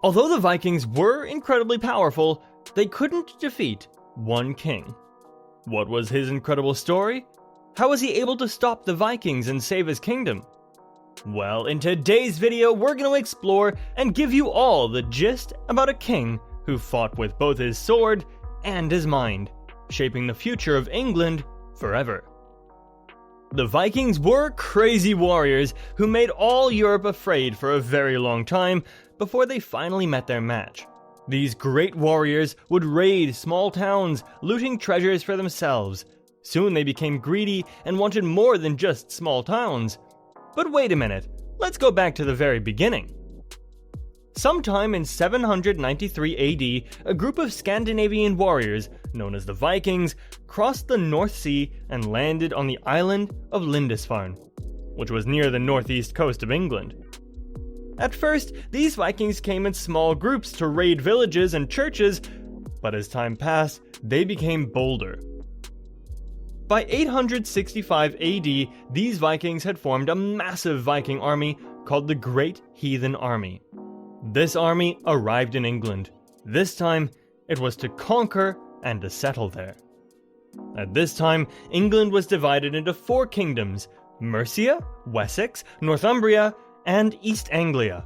Although the Vikings were incredibly powerful, they couldn't defeat one king. What was his incredible story? How was he able to stop the Vikings and save his kingdom? Well, in today's video, we're going to explore and give you all the gist about a king who fought with both his sword and his mind, shaping the future of England forever. The Vikings were crazy warriors who made all Europe afraid for a very long time before they finally met their match. These great warriors would raid small towns, looting treasures for themselves. Soon they became greedy and wanted more than just small towns. But wait a minute, let's go back to the very beginning. Sometime in 793 AD, a group of Scandinavian warriors, known as the Vikings, crossed the North Sea and landed on the island of Lindisfarne, which was near the northeast coast of England. At first, these Vikings came in small groups to raid villages and churches, but as time passed, they became bolder. By 865 AD, these Vikings had formed a massive Viking army called the Great Heathen Army. This army arrived in England. This time, it was to conquer and to settle there. At this time, England was divided into 4 kingdoms: Mercia, Wessex, Northumbria, and East Anglia.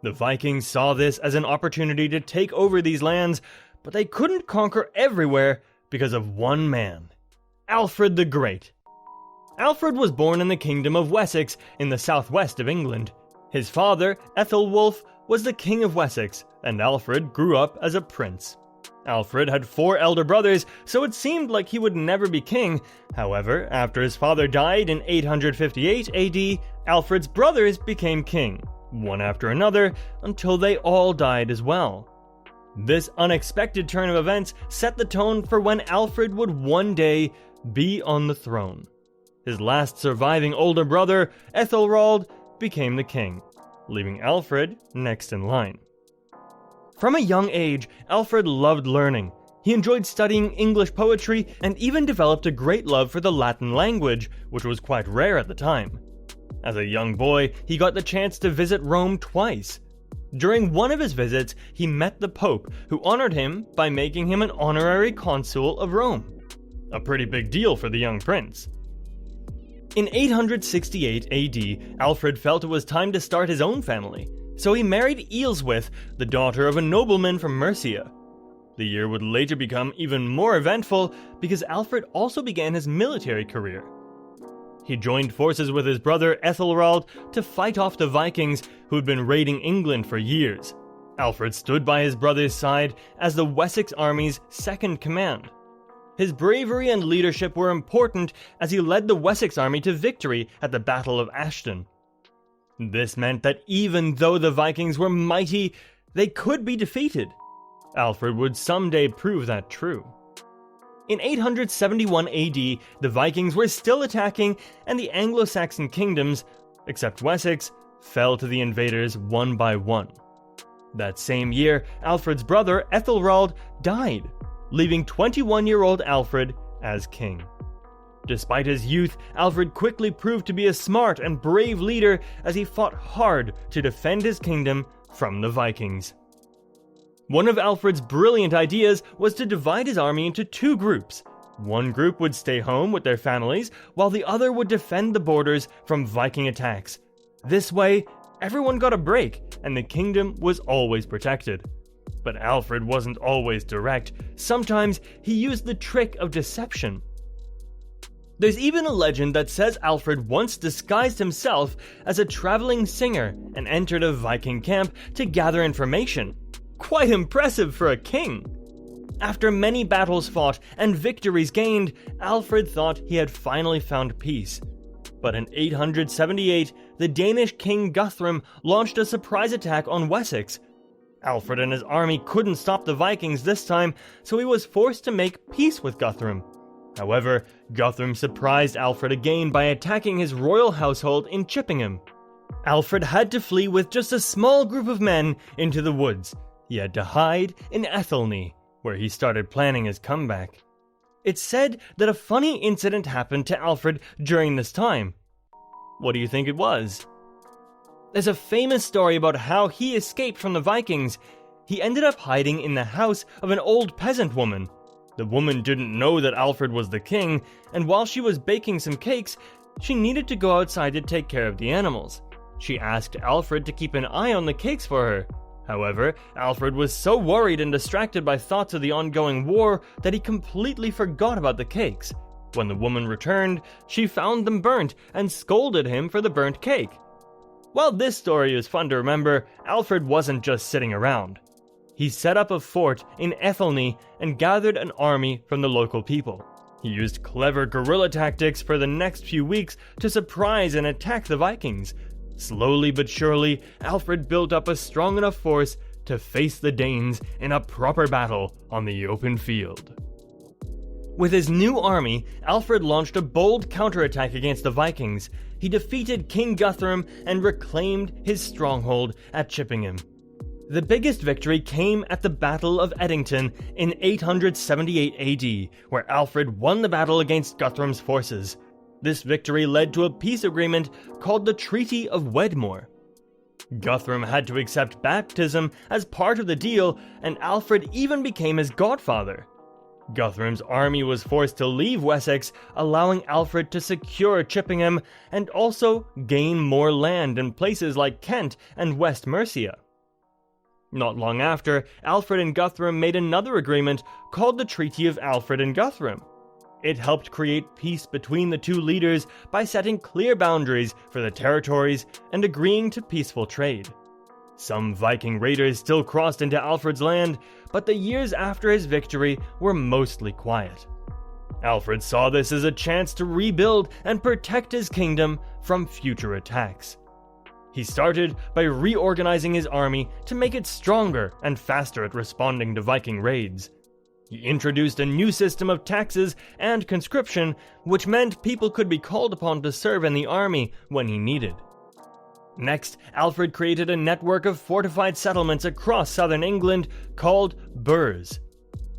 The Vikings saw this as an opportunity to take over these lands, but they couldn't conquer everywhere because of one man: Alfred the Great. Alfred was born in the Kingdom of Wessex in the southwest of England. His father, Ethelwulf, was the King of Wessex, and Alfred grew up as a prince. Alfred had 4 elder brothers, so it seemed like he would never be king. However, after his father died in 858 AD, Alfred's brothers became king, one after another, until they all died as well. This unexpected turn of events set the tone for when Alfred would one day be on the throne. His last surviving older brother, Ethelred, became the king, leaving Alfred next in line. From a young age, Alfred loved learning. He enjoyed studying English poetry and even developed a great love for the Latin language, which was quite rare at the time. As a young boy, he got the chance to visit Rome twice. During one of his visits, he met the Pope, who honored him by making him an honorary consul of Rome. A pretty big deal for the young prince. In 868 AD, Alfred felt it was time to start his own family, so he married Ealhswith, the daughter of a nobleman from Mercia. The year would later become even more eventful because Alfred also began his military career. He joined forces with his brother Ethelred to fight off the Vikings who had been raiding England for years. Alfred stood by his brother's side as the Wessex army's second command. His bravery and leadership were important as he led the Wessex army to victory at the Battle of Ashton. This meant that even though the Vikings were mighty, they could be defeated. Alfred would someday prove that true. In 871 AD, the Vikings were still attacking, and the Anglo-Saxon kingdoms, except Wessex, fell to the invaders one by one. That same year, Alfred's brother Ethelred died, leaving 21-year-old Alfred as king. Despite his youth, Alfred quickly proved to be a smart and brave leader as he fought hard to defend his kingdom from the Vikings. One of Alfred's brilliant ideas was to divide his army into 2 groups. One group would stay home with their families, while the other would defend the borders from Viking attacks. This way, everyone got a break, and the kingdom was always protected. But Alfred wasn't always direct. Sometimes he used the trick of deception. There's even a legend that says Alfred once disguised himself as a traveling singer and entered a Viking camp to gather information. Quite impressive for a king. After many battles fought and victories gained, Alfred thought he had finally found peace. But in 878, the Danish king Guthrum launched a surprise attack on Wessex. Alfred and his army couldn't stop the Vikings this time, so he was forced to make peace with Guthrum. However, Guthrum surprised Alfred again by attacking his royal household in Chippingham. Alfred had to flee with just a small group of men into the woods. He had to hide in Athelney, where he started planning his comeback. It's said that a funny incident happened to Alfred during this time. What do you think it was? There's a famous story about how he escaped from the Vikings. He ended up hiding in the house of an old peasant woman. The woman didn't know that Alfred was the king, and while she was baking some cakes, she needed to go outside to take care of the animals. She asked Alfred to keep an eye on the cakes for her. However, Alfred was so worried and distracted by thoughts of the ongoing war that he completely forgot about the cakes. When the woman returned, she found them burnt and scolded him for the burnt cake. While this story is fun to remember, Alfred wasn't just sitting around. He set up a fort in Athelney and gathered an army from the local people. He used clever guerrilla tactics for the next few weeks to surprise and attack the Vikings. Slowly but surely, Alfred built up a strong enough force to face the Danes in a proper battle on the open field. With his new army, Alfred launched a bold counterattack against the Vikings. He defeated King Guthrum and reclaimed his stronghold at Chippingham. The biggest victory came at the Battle of Edington in 878 AD, where Alfred won the battle against Guthrum's forces. This victory led to a peace agreement called the Treaty of Wedmore. Guthrum had to accept baptism as part of the deal, and Alfred even became his godfather. Guthrum's army was forced to leave Wessex, allowing Alfred to secure Chippingham and also gain more land in places like Kent and West Mercia. Not long after, Alfred and Guthrum made another agreement called the Treaty of Alfred and Guthrum. It helped create peace between the two leaders by setting clear boundaries for the territories and agreeing to peaceful trade. Some Viking raiders still crossed into Alfred's land, but the years after his victory were mostly quiet. Alfred saw this as a chance to rebuild and protect his kingdom from future attacks. He started by reorganizing his army to make it stronger and faster at responding to Viking raids. He introduced a new system of taxes and conscription, which meant people could be called upon to serve in the army when he needed. Next, Alfred created a network of fortified settlements across southern England called Burs.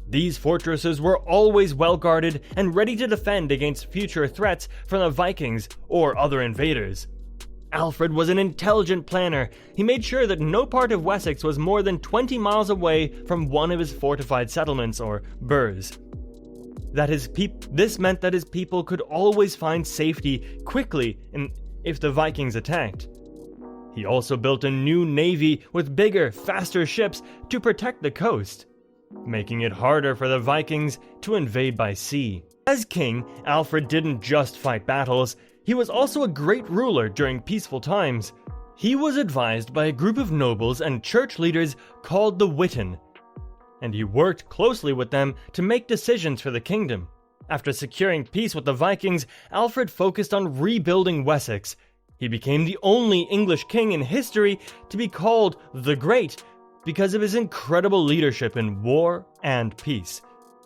These fortresses were always well guarded and ready to defend against future threats from the Vikings or other invaders. Alfred was an intelligent planner. He made sure that no part of Wessex was more than 20 miles away from one of his fortified settlements, or Burs. This meant that his people could always find safety quickly if the Vikings attacked. He also built a new navy with bigger, faster ships to protect the coast, making it harder for the Vikings to invade by sea. As king, Alfred didn't just fight battles. He was also a great ruler during peaceful times. He was advised by a group of nobles and church leaders called the Witan, and he worked closely with them to make decisions for the kingdom. After securing peace with the Vikings, Alfred focused on rebuilding Wessex. He became the only English king in history to be called the Great because of his incredible leadership in war and peace.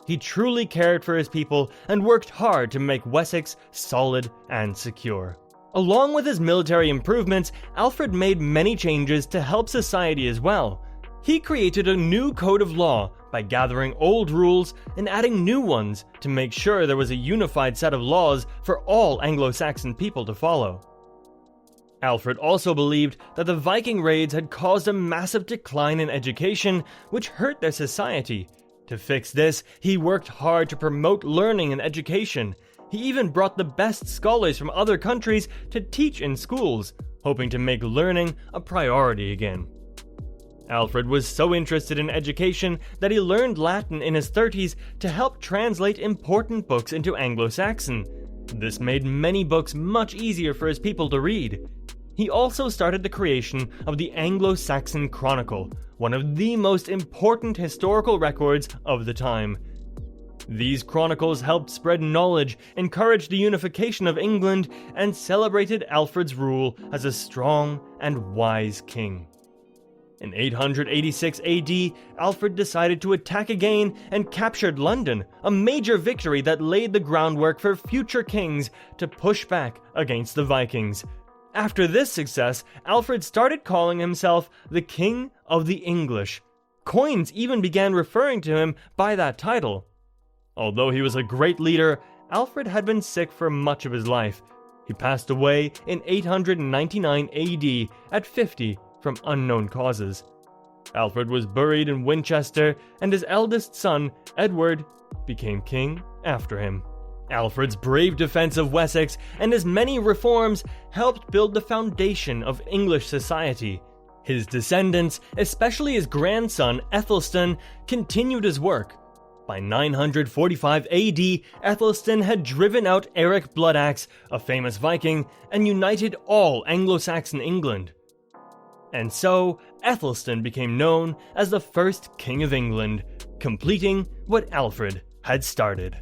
He truly cared for his people and worked hard to make Wessex solid and secure. Along with his military improvements, Alfred made many changes to help society as well. He created a new code of law by gathering old rules and adding new ones to make sure there was a unified set of laws for all Anglo-Saxon people to follow. Alfred also believed that the Viking raids had caused a massive decline in education, which hurt their society. To fix this, he worked hard to promote learning and education. He even brought the best scholars from other countries to teach in schools, hoping to make learning a priority again. Alfred was so interested in education that he learned Latin in his 30s to help translate important books into Anglo-Saxon. This made many books much easier for his people to read. He also started the creation of the Anglo-Saxon Chronicle, one of the most important historical records of the time. These chronicles helped spread knowledge, encouraged the unification of England, and celebrated Alfred's rule as a strong and wise king. In 886 AD, Alfred decided to attack again and captured London, a major victory that laid the groundwork for future kings to push back against the Vikings. After this success, Alfred started calling himself the King of the English. Coins even began referring to him by that title. Although he was a great leader, Alfred had been sick for much of his life. He passed away in 899 AD at 50 from unknown causes. Alfred was buried in Winchester, and his eldest son, Edward, became king after him. Alfred's brave defense of Wessex and his many reforms helped build the foundation of English society. His descendants, especially his grandson Ethelstan, continued his work. By 945 AD, Ethelstan had driven out Eric Bloodaxe, a famous Viking, and united all Anglo-Saxon England. And so, Ethelstan became known as the first King of England, completing what Alfred had started.